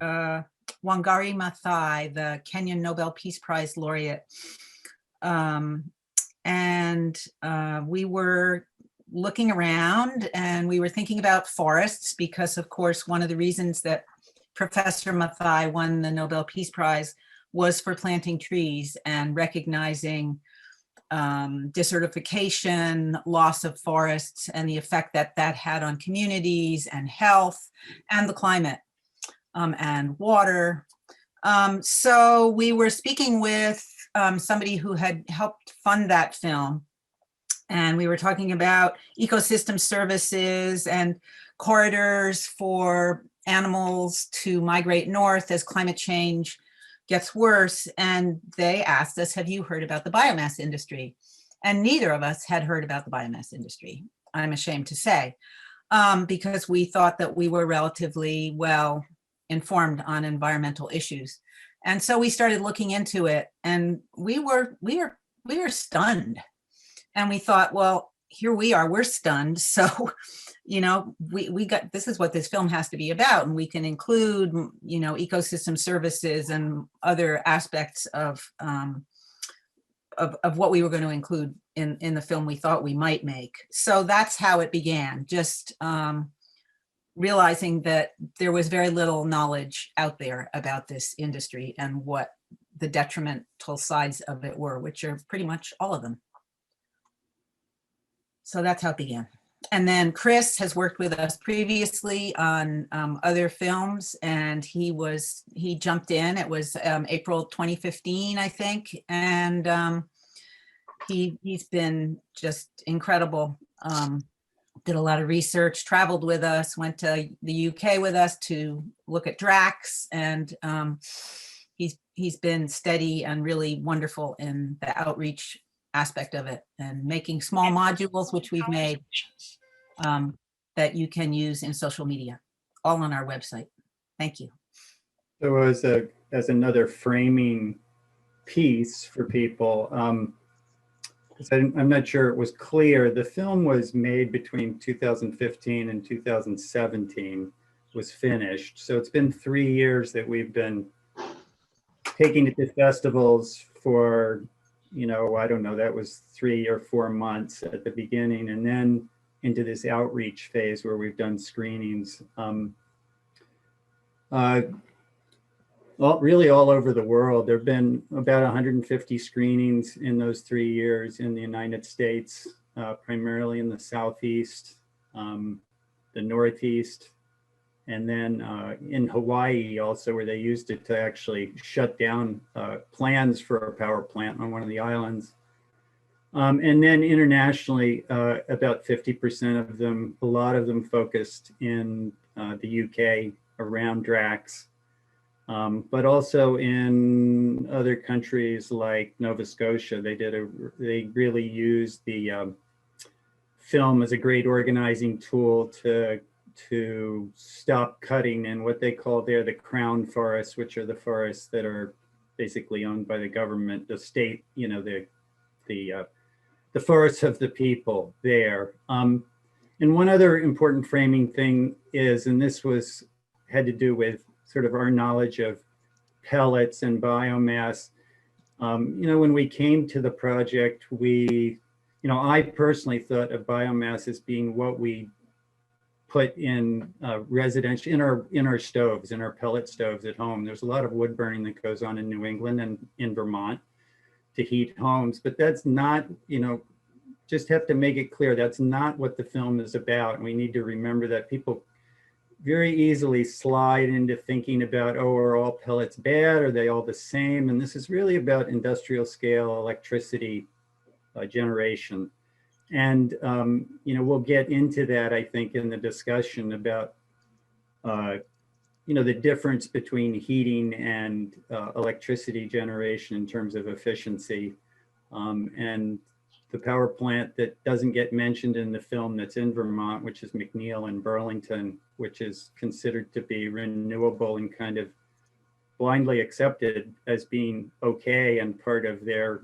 Wangari Maathai, the Kenyan Nobel Peace Prize laureate. We were looking around and we were thinking about forests because, of course, one of the reasons that Professor Maathai won the Nobel Peace Prize was for planting trees and recognizing desertification, loss of forests, and the effect that that had on communities and health and the climate and water. So we were speaking with somebody who had helped fund that film. And we were talking about ecosystem services and corridors for animals to migrate north as climate change gets worse. And they asked us, have you heard about the biomass industry? And neither of us had heard about the biomass industry, I'm ashamed to say, because we thought that we were relatively well informed on environmental issues. And so we started looking into it, and we were stunned. And we thought, well, here we are, we're stunned. So, you know, we got, this is what this film has to be about. And we can include, you know, ecosystem services and other aspects of what we were going to include in the film we thought we might make. So that's how it began, just realizing that there was very little knowledge out there about this industry and what the detrimental sides of it were, which are pretty much all of them. So that's how it began. And then Chris has worked with us previously on other films, and he jumped in. It was April 2015, I think. And he's been just incredible. Did a lot of research, traveled with us, went to the UK with us to look at Drax. And he's been steady and really wonderful in the outreach aspect of it, and making small modules, which we've made, that you can use in social media, all on our website. Thank you. So as another framing piece for people, I'm not sure it was clear, the film was made between 2015 and 2017, was finished. So it's been 3 years that we've been taking it to festivals for, you know, I don't know, that was 3 or 4 months at the beginning, and then into this outreach phase where we've done screenings. Well, really all over the world. There have been about 150 screenings in those 3 years in the United States, primarily in the Southeast, the Northeast, and then in Hawaii also, where they used it to actually shut down plans for a power plant on one of the islands. And then internationally, about 50% of them, a lot of them focused in the UK around Drax, but also in other countries like Nova Scotia. They really used the film as a great organizing tool to stop cutting in what they call there the crown forests, which are the forests that are basically owned by the government, the state, you know, the forests of the people there. And one other important framing thing is, and this had to do with sort of our knowledge of pellets and biomass. You know, when we came to the project, I personally thought of biomass as being what we put in residential, in our stoves, in our pellet stoves at home. There's a lot of wood burning that goes on in New England and in Vermont to heat homes, but that's not, you know, just have to make it clear, that's not what the film is about. And we need to remember that people very easily slide into thinking about, oh, are all pellets bad? Are they all the same? And this is really about industrial scale electricity generation. And, you know, we'll get into that, I think, in the discussion about, you know, the difference between heating and electricity generation in terms of efficiency. And the power plant that doesn't get mentioned in the film that's in Vermont, which is McNeil in Burlington, which is considered to be renewable and kind of blindly accepted as being okay and part of their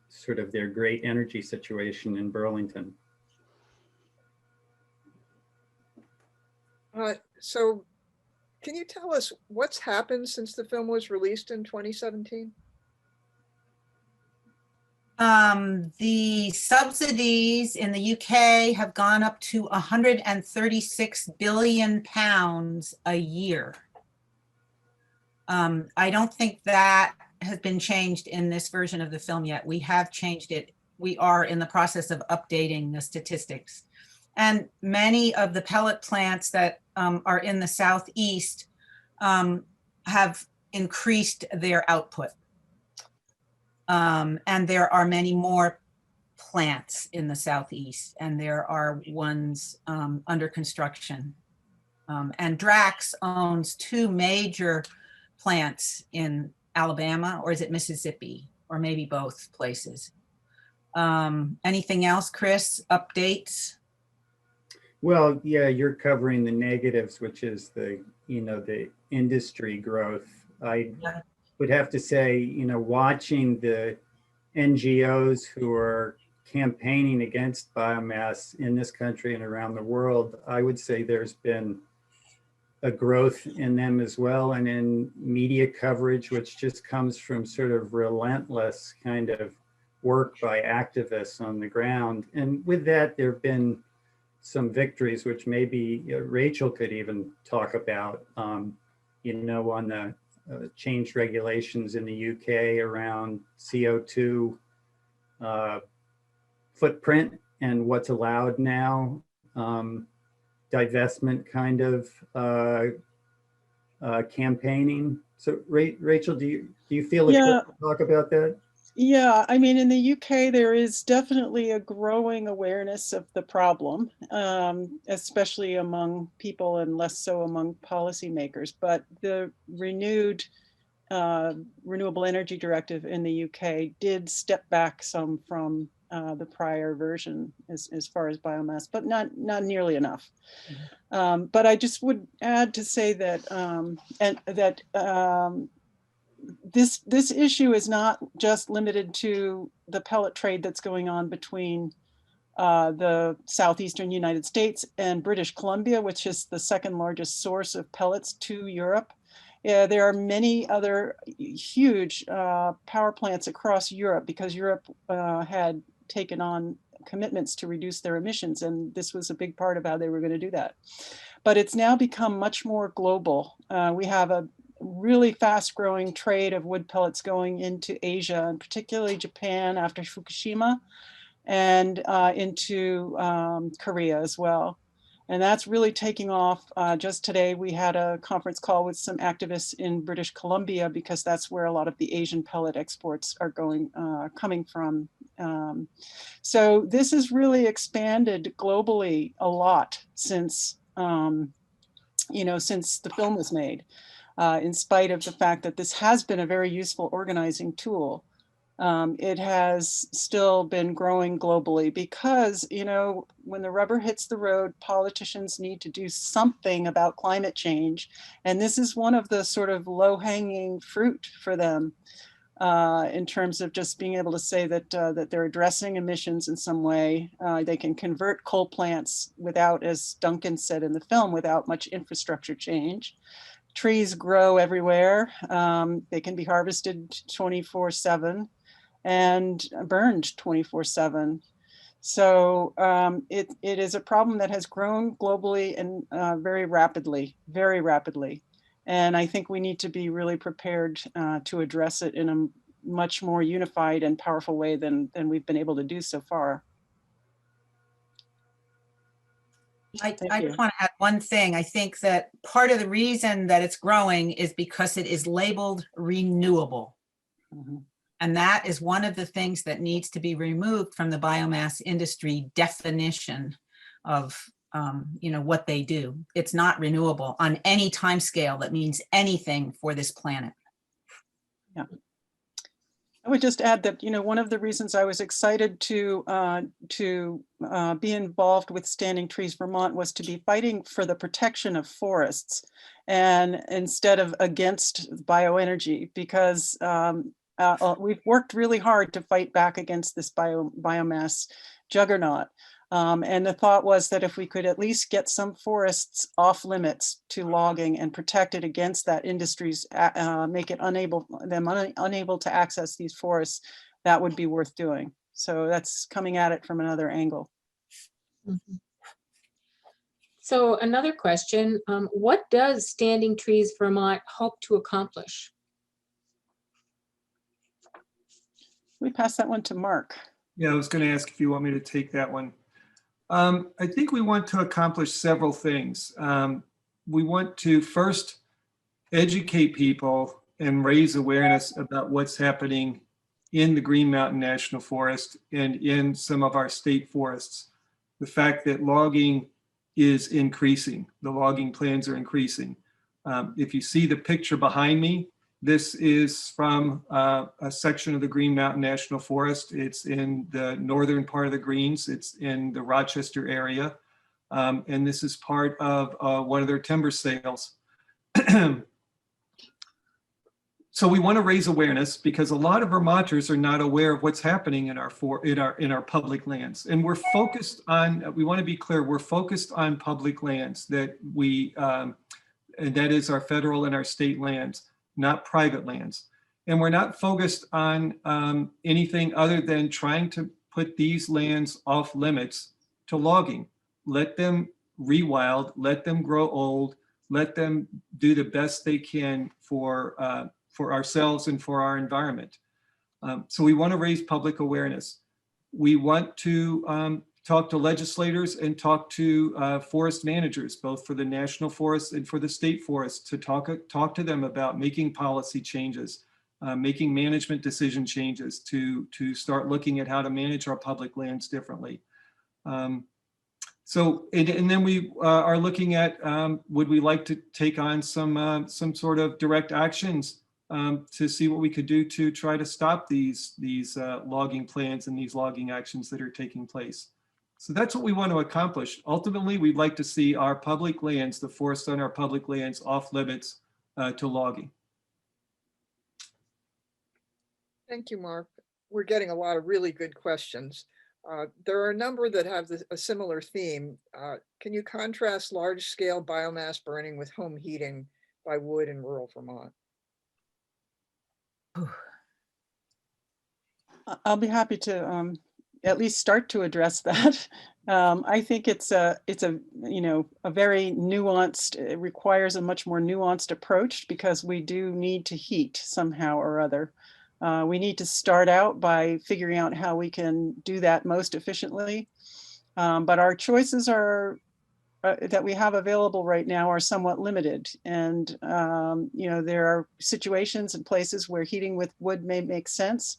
sort of their great energy situation in Burlington. So Can you tell us what's happened since the film was released in 2017? The subsidies in the UK have gone up to 136 billion pounds a year. I don't think that has been changed in this version of the film yet. We have changed it. We are in the process of updating the statistics. And many of the pellet plants that are in the Southeast have increased their output. And there are many more plants in the Southeast, and there are ones under construction. And Drax owns two major plants in Alabama, or is it Mississippi, or maybe both places. Anything else, Chris? Updates? Well, yeah, you're covering the negatives, which is the industry growth. I would have to say, watching the NGOs who are campaigning against biomass in this country and around the world, I would say there's been a growth in them as well, and in media coverage, which just comes from sort of relentless kind of work by activists on the ground. And with that, there have been some victories, which maybe Rachel could even talk about, on the changed regulations in the UK around CO2 footprint and what's allowed now, divestment kind of campaigning. So Rachel, do you feel equipped to talk about that? Yeah, I mean, in the UK, there is definitely a growing awareness of the problem, especially among people and less so among policymakers. But the renewed Renewable Energy Directive in the UK did step back some from the prior version as far as biomass, but not nearly enough. But I just would add to say that this issue is not just limited to the pellet trade that's going on between the southeastern United States and British Columbia, which is the second largest source of pellets to Europe. There are many other huge power plants across Europe because Europe had taken on commitments to reduce their emissions, and this was a big part of how they were going to do that. But it's now become much more global. We have a really fast growing trade of wood pellets going into Asia, and particularly Japan after Fukushima, and into Korea as well. And that's really taking off. Just today, we had a conference call with some activists in British Columbia because that's where a lot of the Asian pellet exports are coming from. So this has really expanded globally a lot since, since the film was made, in spite of the fact that this has been a very useful organizing tool. It has still been growing globally because, when the rubber hits the road, politicians need to do something about climate change. And this is one of the sort of low-hanging fruit for them in terms of just being able to say that, that they're addressing emissions in some way. They can convert coal plants without, as Duncan said in the film, without much infrastructure change. Trees grow everywhere. They can be harvested 24/7. and burned 24/7. So it is a problem that has grown globally and very rapidly. And I think we need to be really prepared to address it in a much more unified and powerful way than we've been able to do so far. I just want to add one thing. I think that part of the reason that it's growing is because it is labeled renewable. Mm-hmm. And that is one of the things that needs to be removed from the biomass industry definition of, what they do. It's not renewable on any time scale that means anything for this planet. Yeah. I would just add that, one of the reasons I was excited to be involved with Standing Trees Vermont was to be fighting for the protection of forests and instead of against bioenergy, because we've worked really hard to fight back against this biomass juggernaut. And the thought was that if we could at least get some forests off limits to logging and protect it against that industry's, make it unable to access these forests, that would be worth doing. So that's coming at it from another angle. Mhm. So another question, what does Standing Trees Vermont hope to accomplish? We pass that one to Mark. Yeah, I was going to ask if you want me to take that one. I think we want to accomplish several things. We want to first educate people and raise awareness about what's happening in the Green Mountain National Forest and in some of our state forests. The fact that logging is increasing, the logging plans are increasing. If you see the picture behind me, this is from a section of the Green Mountain National Forest. It's in the northern part of the Greens. It's in the Rochester area. And this is part of one of their timber sales. So we want to raise awareness because a lot of Vermonters are not aware of what's happening in our public lands. And we're focused on, we want to be clear, we're focused on public lands that and that is our federal and our state lands, not private lands. And we're not focused on anything other than trying to put these lands off limits to logging. Let them rewild, let them grow old, let them do the best they can for ourselves and for our environment. So we want to raise public awareness. We want to talk to legislators and talk to forest managers, both for the national forests and for the state forests, to talk to them about making policy changes, making management decision changes to start looking at how to manage our public lands differently. So, and then we are looking at, would we like to take on some sort of direct actions to see what we could do to try to stop these logging plans and these logging actions that are taking place. So that's what we want to accomplish. Ultimately, we'd like to see our public lands, the forest on our public lands, off limits to logging. Thank you, Mark. We're getting a lot of really good questions. There are a number that have a similar theme. Can you contrast large-scale biomass burning with home heating by wood in rural Vermont? I'll be happy to at least start to address that. I think it's a a very nuanced, it requires a much more nuanced approach because we do need to heat somehow or other. We need to start out by figuring out how we can do that most efficiently. But our choices are that we have available right now are somewhat limited. And, there are situations and places where heating with wood may make sense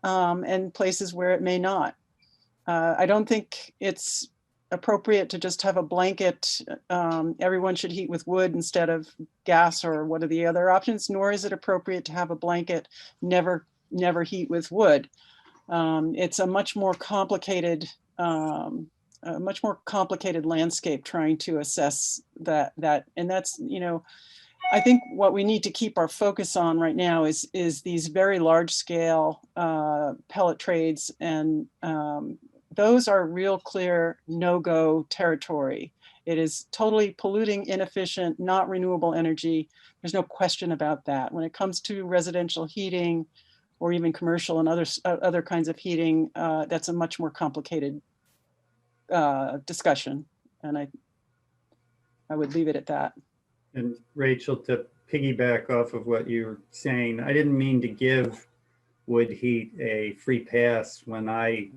and places where it may not. I don't think it's appropriate to just have a blanket, everyone should heat with wood instead of gas or what are the other options, nor is it appropriate to have a blanket, never heat with wood. It's a much more complicated landscape trying to assess that. And that's, I think what we need to keep our focus on right now is these very large scale pellet trades, and those are real clear no-go territory. It is totally polluting, inefficient, not renewable energy. There's no question about that. When it comes to residential heating or even commercial and other kinds of heating, that's a much more complicated discussion. And I would leave it at that. And Rachel, to piggyback off of what you were saying, I didn't mean to give wood heat a free pass when I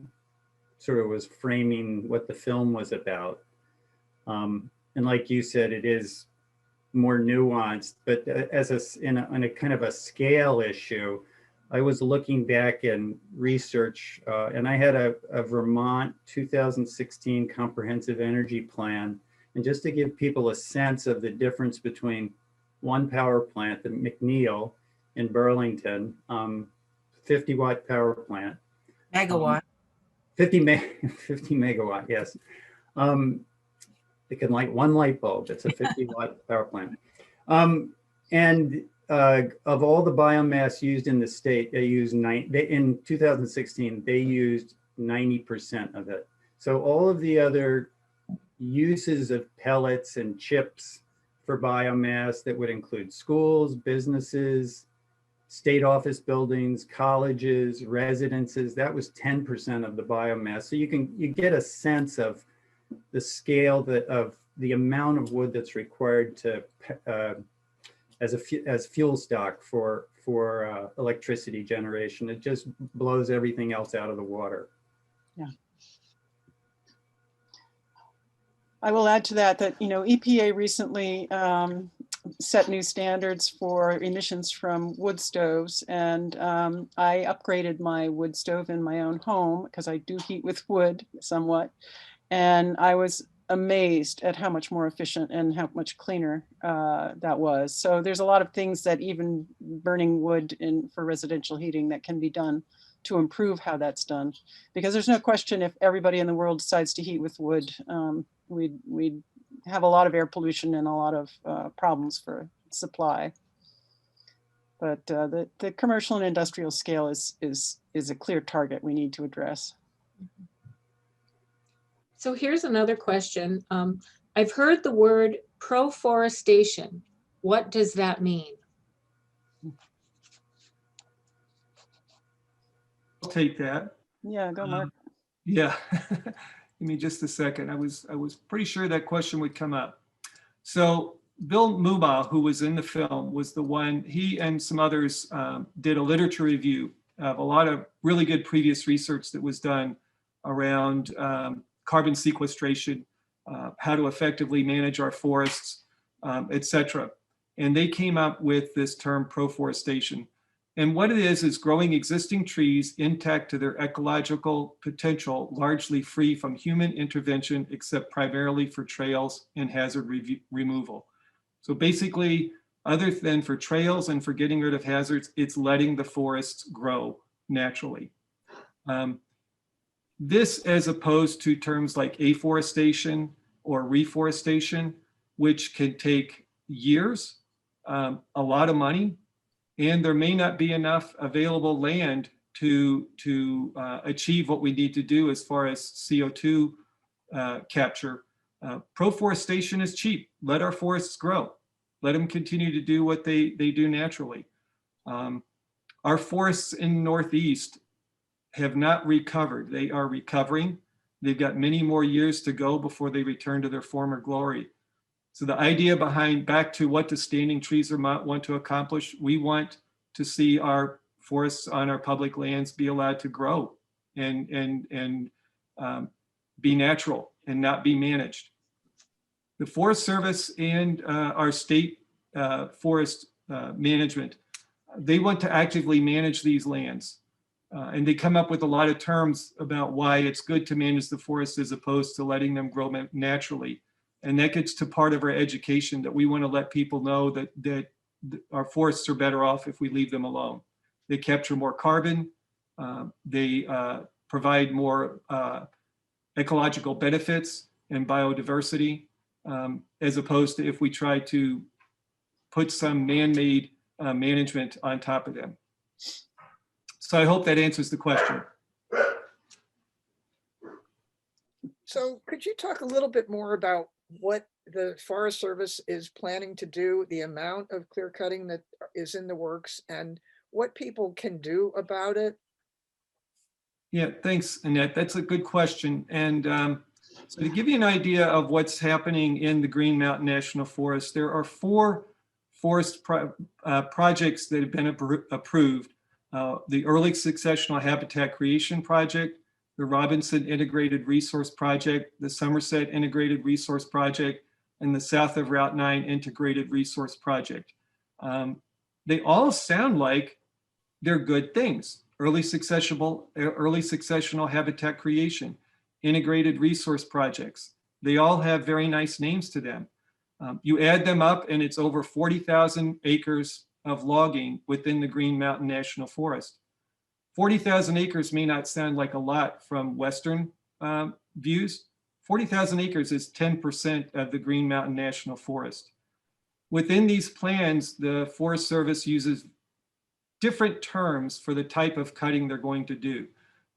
sort of was framing what the film was about. And like you said, it is more nuanced, but on a kind of a scale issue, I was looking back in research and I had a Vermont 2016 comprehensive energy plan. And just to give people a sense of the difference between one power plant, the McNeil in Burlington, 50 watt power plant. Megawatt. 50 megawatt, yes. It can light one light bulb. It's a 50 watt power plant. And of all the biomass used in the state, they used in 2016, they used 90% of it. So all of the other uses of pellets and chips for biomass that would include schools, businesses, state office buildings, colleges, residences, that was 10% of the biomass. So you get a sense of the scale of the amount of wood that's required to as fuel stock for electricity generation. It just blows everything else out of the water. Yeah. I will add to that, EPA recently set new standards for emissions from wood stoves. And I upgraded my wood stove in my own home because I do heat with wood somewhat. And I was amazed at how much more efficient and how much cleaner that was. So there's a lot of things that even burning wood for residential heating that can be done to improve how that's done. Because there's no question, if everybody in the world decides to heat with wood, we'd have a lot of air pollution and a lot of problems for supply. But the commercial and industrial scale is a clear target we need to address. So here's another question. I've heard the word proforestation. What does that mean? I'll take that. Yeah, go Mark. Yeah, give me just a second. I was pretty sure that question would come up. So Bill Mubaugh, who was in the film, was the one, he and some others did a literature review of a lot of really good previous research that was done around carbon sequestration, how to effectively manage our forests, et cetera. And they came up with this term proforestation. And what it is growing existing trees intact to their ecological potential, largely free from human intervention, except primarily for trails and hazard removal. So basically, other than for trails and for getting rid of hazards, it's letting the forests grow naturally. This, as opposed to terms like afforestation or reforestation, which can take years, a lot of money, and there may not be enough available land to achieve what we need to do as far as CO2 capture. Proforestation is cheap. Let our forests grow. Let them continue to do what they do naturally. Our forests in the Northeast have not recovered. They are recovering. They've got many more years to go before they return to their former glory. So the idea behind, back to what does Standing Trees Vermont want to accomplish, we want to see our forests on our public lands be allowed to grow and be natural and not be managed. The Forest Service and our state forest management, they want to actively manage these lands. And they come up with a lot of terms about why it's good to manage the forests as opposed to letting them grow naturally. And that gets to part of our education, that we want to let people know that our forests are better off if we leave them alone. They capture more carbon, they provide more ecological benefits and biodiversity, as opposed to if we try to put some man-made management on top of them. So I hope that answers the question. So could you talk a little bit more about what the Forest Service is planning to do, the amount of clear cutting that is in the works, and what people can do about it? Yeah, thanks, Annette. That's a good question. And so to give you an idea of what's happening in the Green Mountain National Forest, there are 4 forest projects that have been approved. The Early Successional Habitat Creation Project, the Robinson Integrated Resource Project, the Somerset Integrated Resource Project, and the South of Route 9 Integrated Resource Project. They all sound like they're good things. Early successional habitat creation, integrated resource projects. They all have very nice names to them. You add them up and it's over 40,000 acres of logging within the Green Mountain National Forest. 40,000 acres may not sound like a lot from Western views. 40,000 acres is 10% of the Green Mountain National Forest. Within these plans, the Forest Service uses different terms for the type of cutting they're going to do.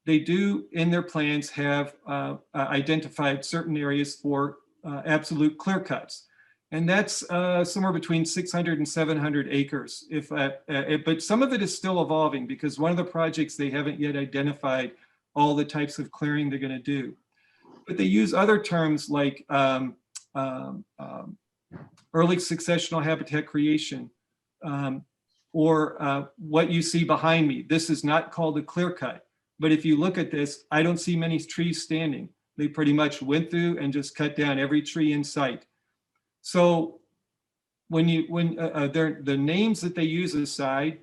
they do in their plans have identified certain areas for absolute clear cuts. And that's somewhere between 600 and 700 acres. But some of it is still evolving because one of the projects they haven't yet identified all the types of clearing they're going to do. But they use other terms like early successional habitat creation, or what you see behind me. This is not called a clear cut. But if you look at this, I don't see many trees standing. They pretty much went through and just cut down every tree in sight. So the names that they use aside,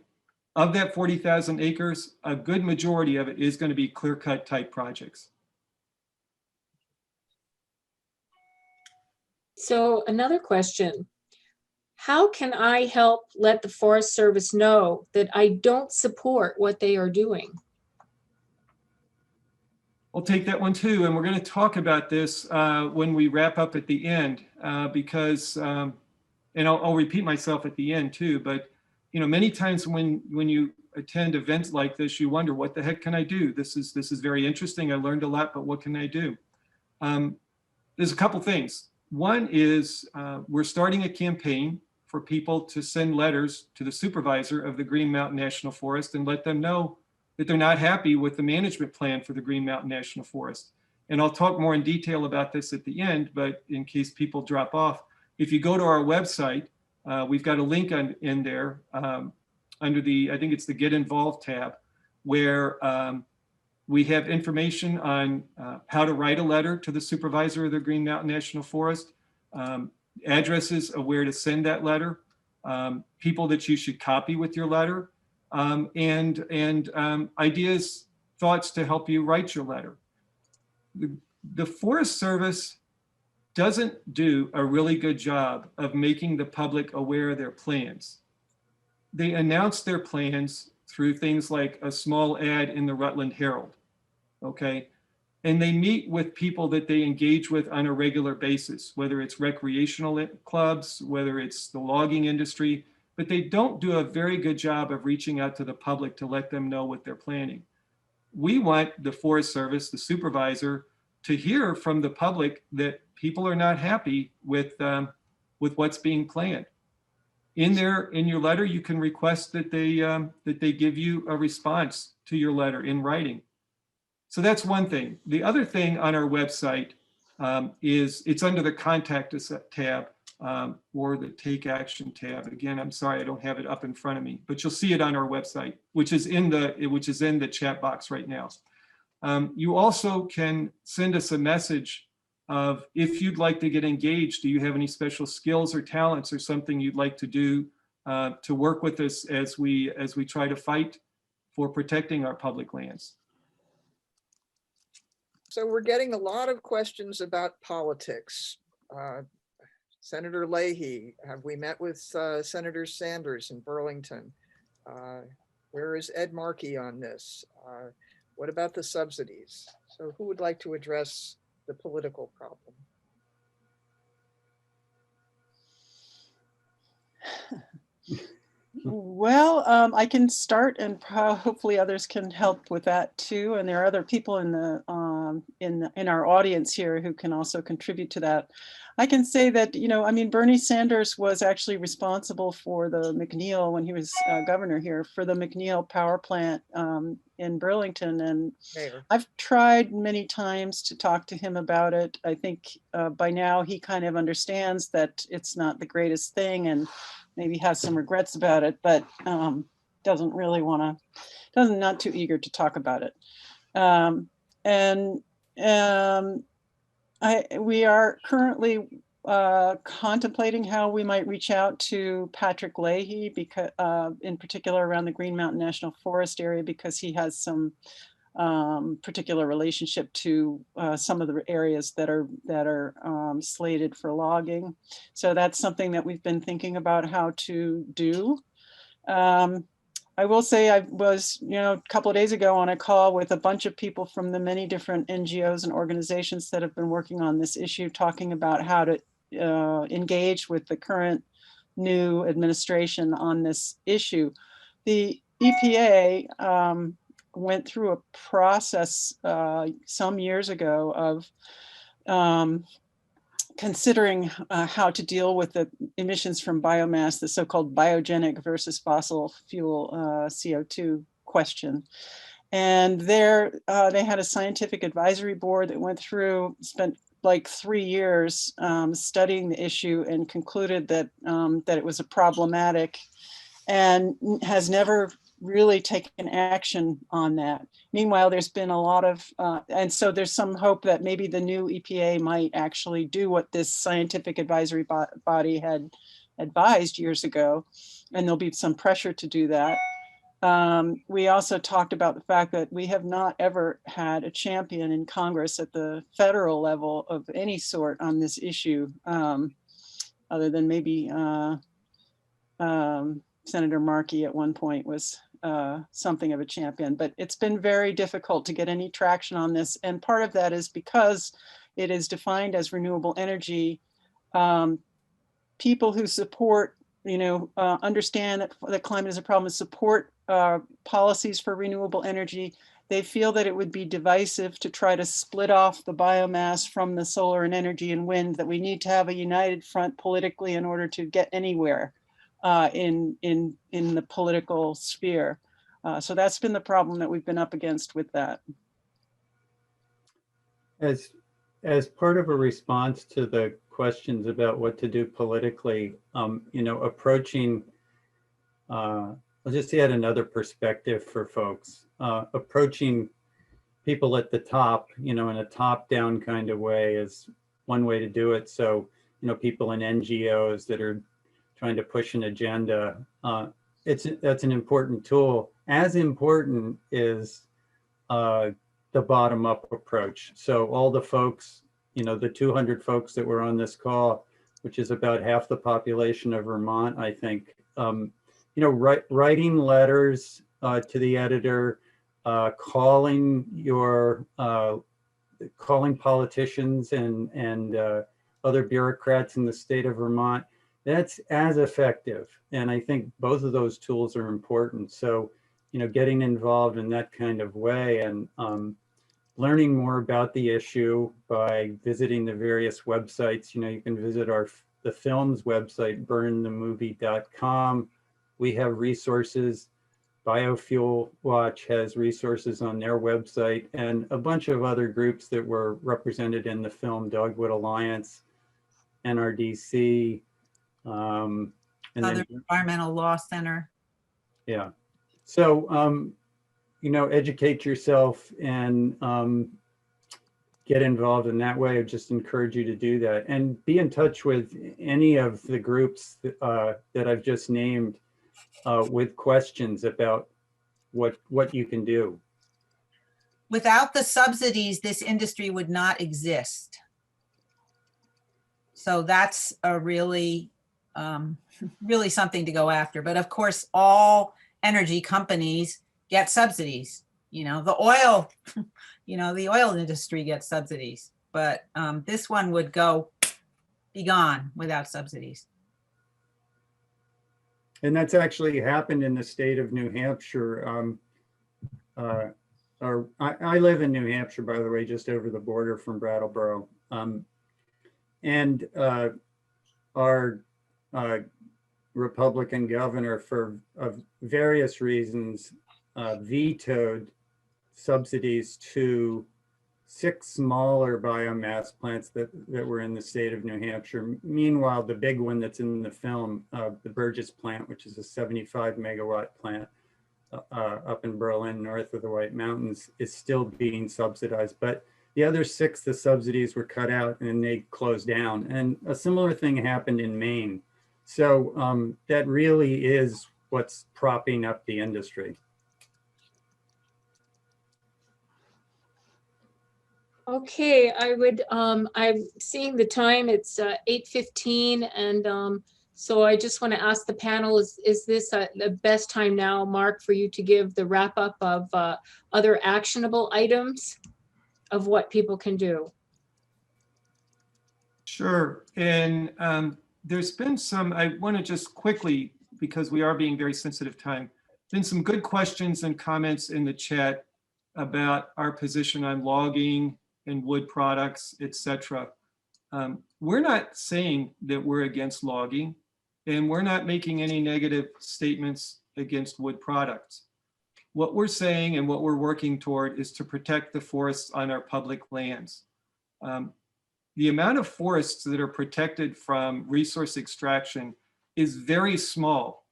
of that 40,000 acres, a good majority of it is going to be clear cut type projects. So another question, how can I help let the Forest Service know that I don't support what they are doing? I'll take that one too. And we're going to talk about this when we wrap up at the end, because, and I'll repeat myself at the end too, but many times when you attend events like this, you wonder, what the heck can I do? This is very interesting. I learned a lot, but what can I do? There's a couple things. One is we're starting a campaign for people to send letters to the supervisor of the Green Mountain National Forest and let them know that they're not happy with the management plan for the Green Mountain National Forest. And I'll talk more in detail about this at the end, but in case people drop off, if you go to our website, we've got a link in there under I think it's the Get Involved tab, where we have information on how to write a letter to the supervisor of the Green Mountain National Forest, addresses of where to send that letter, people that you should copy with your letter, and ideas, thoughts to help you write your letter. The Forest Service doesn't do a really good job of making the public aware of their plans. They announce their plans through things like a small ad in the Rutland Herald, okay? And they meet with people that they engage with on a regular basis, whether it's recreational clubs, whether it's the logging industry, but they don't do a very good job of reaching out to the public to let them know what they're planning. We want the Forest Service, the supervisor, to hear from the public that people are not happy with what's being planned. In your letter, you can request that they give you a response to your letter in writing. So that's one thing. The other thing on our website is it's under the Contact Us tab or the Take Action tab. Again, I'm sorry I don't have it up in front of me, but you'll see it on our website, which is in the chat box right now. You also can send us a message of, if you'd like to get engaged, do you have any special skills or talents or something you'd like to do to work with us as we try to fight for protecting our public lands? So we're getting a lot of questions about politics. Senator Leahy, have we met with Senator Sanders in Burlington? Where is Ed Markey on this? What about the subsidies? So who would like to address the political problem? Well, I can start, and hopefully others can help with that too. And there are other people in our audience here who can also contribute to that. I can say that, Bernie Sanders was actually responsible for the McNeil, when he was governor here, for the McNeil power plant in Burlington. And Mayor. I've tried many times to talk to him about it. I think by now he kind of understands that it's not the greatest thing and maybe has some regrets about it, but doesn't really not too eager to talk about it. We are currently contemplating how we might reach out to Patrick Leahy, because in particular around the Green Mountain National Forest area, because he has some particular relationship to some of the areas that are slated for logging. So that's something that we've been thinking about how to do. I will say I was, a couple of days ago on a call with a bunch of people from the many different NGOs and organizations that have been working on this issue, talking about how to engage with the current new administration on this issue. The EPA went through a process some years ago of considering how to deal with the emissions from biomass, the so-called biogenic versus fossil fuel CO2 question. And there they had a scientific advisory board that went through, spent like 3 years studying the issue and concluded that that it was a problematic and has never really taken action on that. Meanwhile, there's been a lot of, and so there's some hope that maybe the new EPA might actually do what this scientific advisory body had advised years ago, and there'll be some pressure to do that. We also talked about the fact that we have not ever had a champion in Congress at the federal level of any sort on this issue, other than maybe Senator Markey at one point was something of a champion, but it's been very difficult to get any traction on this. And part of that is because it is defined as renewable energy. People who support, understand that the climate is a problem and support policies for renewable energy, they feel that it would be divisive to try to split off the biomass from the solar and energy and wind, that we need to have a united front politically in order to get anywhere in the political sphere. So that's been the problem that we've been up against with that. As part of a response to the questions about what to do politically, approaching, I'll just add another perspective for folks, approaching people at the top, in a top-down kind of way is one way to do it. So, people in NGOs that are trying to push an agenda, that's an important tool. As important is the bottom-up approach. So all the folks, the 200 folks that were on this call, which is about half the population of Vermont, I think, writing letters to the editor, calling politicians and other bureaucrats in the state of Vermont, that's as effective. And I think both of those tools are important. So, getting involved in that kind of way and learning more about the issue by visiting the various websites. You can visit the film's website, burnthemovie.com. We have resources. Biofuel Watch has resources on their website, and a bunch of other groups that were represented in the film, Dogwood Alliance, NRDC, and Southern then, Environmental Law Center. yeah. So, educate yourself and get involved in that way. I just encourage you to do that and be in touch with any of the groups that I've just named with questions about what you can do. Without the subsidies, this industry would not exist. So that's a really, really something to go after. But of course, all energy companies get subsidies. The oil, the oil industry gets subsidies, but this one would be gone without subsidies. And that's actually happened in the state of New Hampshire. I live in New Hampshire, by the way, just over the border from Brattleboro. And our Republican governor, for various reasons, vetoed subsidies to 6 smaller biomass plants that were in the state of New Hampshire. Meanwhile, the big one that's in the film, the Burgess plant, which is a 75 megawatt plant up in Berlin, north of the White Mountains, is still being subsidized. But the other 6, the subsidies were cut out and they closed down. And a similar thing happened in Maine. So that really is what's propping up the industry. Okay, I'm seeing the time, it's 8:15, and so I just want to ask the panel, is this the best time now, Mark, for you to give the wrap up of other actionable items of what people can do? Sure. And there's been some, I want to just quickly, because we are being very sensitive time, been some good questions and comments in the chat about our position on logging and wood products, etc. We're not saying that we're against logging, and we're not making any negative statements against wood products. What we're saying and what we're working toward is to protect the forests on our public lands. The amount of forests that are protected from resource extraction is very small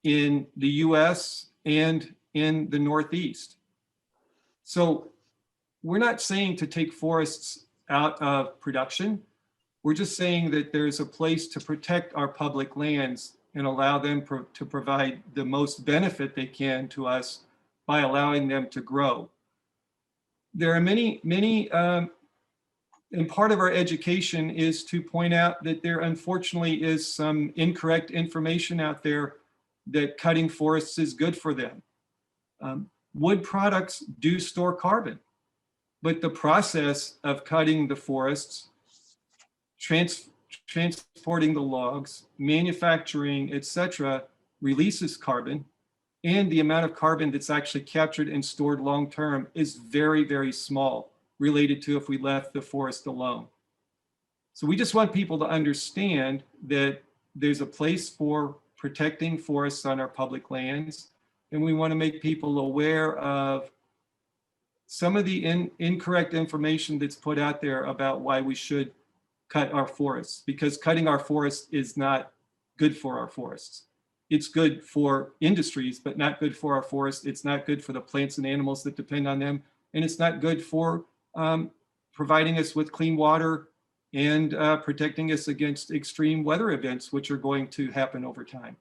in the US and in the Northeast. So we're not saying to take forests out of production. We're just saying that there's a place to protect our public lands and allow them to provide the most benefit they can to us by allowing them to grow. There are many, and part of our education is to point out that there unfortunately is some incorrect information out there that cutting forests is good for them. Wood products do store carbon, but the process of cutting the forests, transporting the logs, manufacturing, etc., releases carbon, and the amount of carbon that's actually captured and stored long-term is very, very small related to if we left the forest alone. So we just want people to understand that there's a place for protecting forests on our public lands, and we want to make people aware of some of the incorrect information that's put out there about why we should cut our forests, because cutting our forests is not good for our forests. It's good for industries, but not good for our forests. It's not good for the plants and animals that depend on them. And it's not good for providing us with clean water and protecting us against extreme weather events, which are going to happen over time.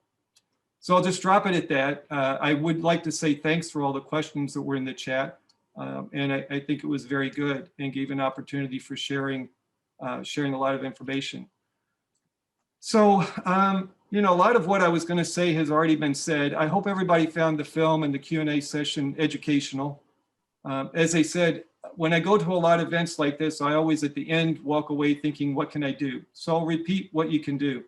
So I'll just drop it at that. I would like to say thanks for all the questions that were in the chat. And I think it was very good and gave an opportunity for sharing a lot of information. So, you know, a lot of what I was going to say has already been said. I hope everybody found the film and the Q&A session educational. As I said, when I go to a lot of events like this, I always at the end walk away thinking, what can I do? So I'll repeat what you can do.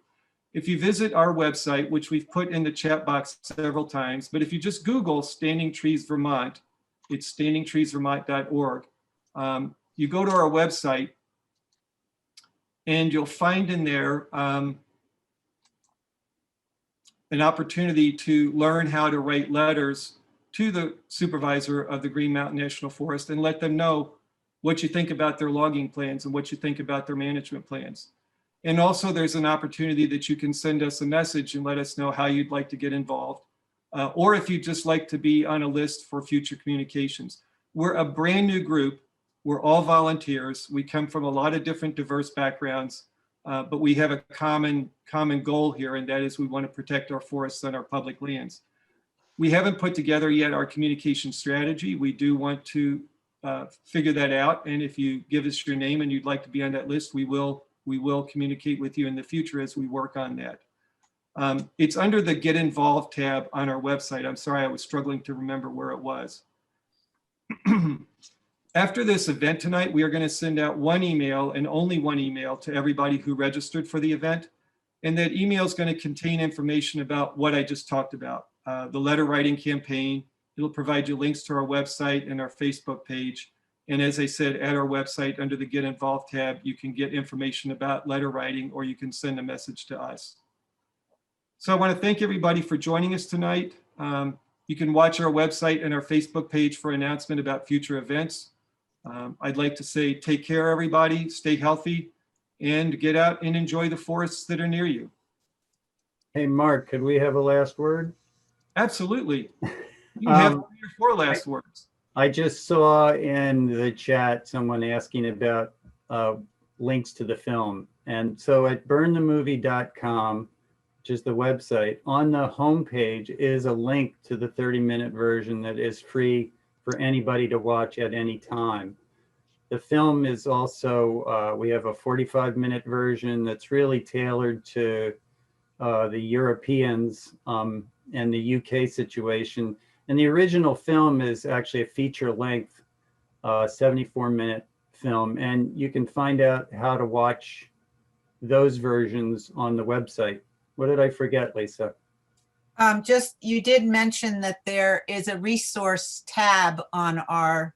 If you visit our website, which we've put in the chat box several times, but if you just Google Standing Trees Vermont, it's standingtreesvermont.org. You go to our website and you'll find in there an opportunity to learn how to write letters to the supervisor of the Green Mountain National Forest and let them know what you think about their logging plans and what you think about their management plans. And also there's an opportunity that you can send us a message and let us know how you'd like to get involved. Or if you'd just like to be on a list for future communications. We're a brand new group. We're all volunteers. We come from a lot of different diverse backgrounds, but we have a common goal here, and that is we want to protect our forests and our public lands. We haven't put together yet our communication strategy. We do want to figure that out, and if you give us your name and you'd like to be on that list, we will communicate with you in the future as we work on that. It's under the Get Involved tab on our website. I'm sorry, I was struggling to remember where it was. After this event tonight, we are going to send out one email and only one email to everybody who registered for the event. And that email is going to contain information about what I just talked about, the letter writing campaign. It'll provide you links to our website and our Facebook page. And as I said, at our website under the Get Involved tab, you can get information about letter writing, or you can send a message to us. So I want to thank everybody for joining us tonight. You can watch our website and our Facebook page for an announcement about future events. I'd like to say take care, everybody, stay healthy, and get out and enjoy the forests that are near you. Hey, Mark, could we have a last word? Absolutely. You have 3 or 4 last words. I just saw in the chat someone asking about links to the film. And so at burnthemovie.com, which is the website, on the homepage is a link to the 30-minute version that is free for anybody to watch at any time. The film is also, we have a 45-minute version that's really tailored to the Europeans and the UK situation. And the original film is actually a feature-length 74-minute film. And you can find out how to watch those versions on the website. What did I forget, Lisa? Just, you did mention that there is a resource tab on our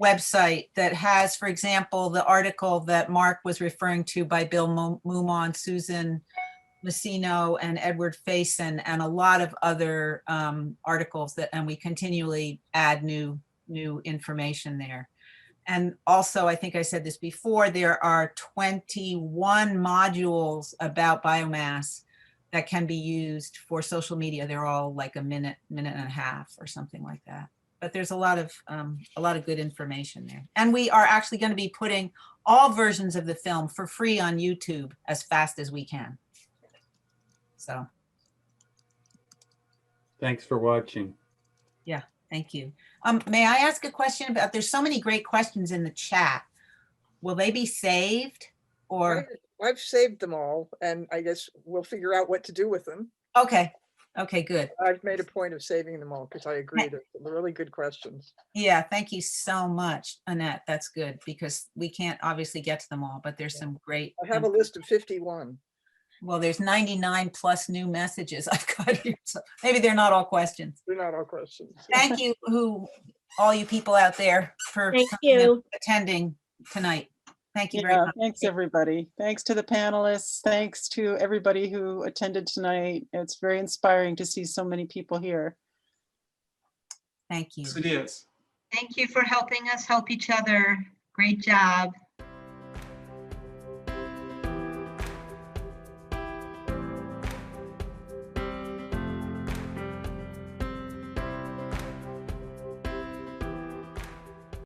website that has, for example, the article that Mark was referring to by Bill Mumon, Susan Messino, and Edward Faison, and a lot of other articles that, and we continually add new information there. And also, I think I said this before, there are 21 modules about biomass that can be used for social media. They're all like a minute and a half or something like that. But there's a lot of good information there. And we are actually going to be putting all versions of the film for free on YouTube as fast as we can. So. Thanks for watching. Yeah, thank you. May I ask a question about, there's so many great questions in the chat. Will they be saved or? I've saved them all, and I guess we'll figure out what to do with them. Okay. Okay, good. I've made a point of saving them all because I agree that they're really good questions. Yeah, thank you so much, Annette. That's good because we can't obviously get to them all, but there's some great. I have a list of 51. Well, there's 99 plus new messages I've got here. So maybe they're not all questions. They're not all questions. Thank you, all you people out there for Thank you. attending tonight. Thank you very much. Thanks, everybody. Thanks to the panelists. Thanks to everybody who attended tonight. It's very inspiring to see so many people here. Thank you. Yes, it is. Thank you for helping us help each other. Great job.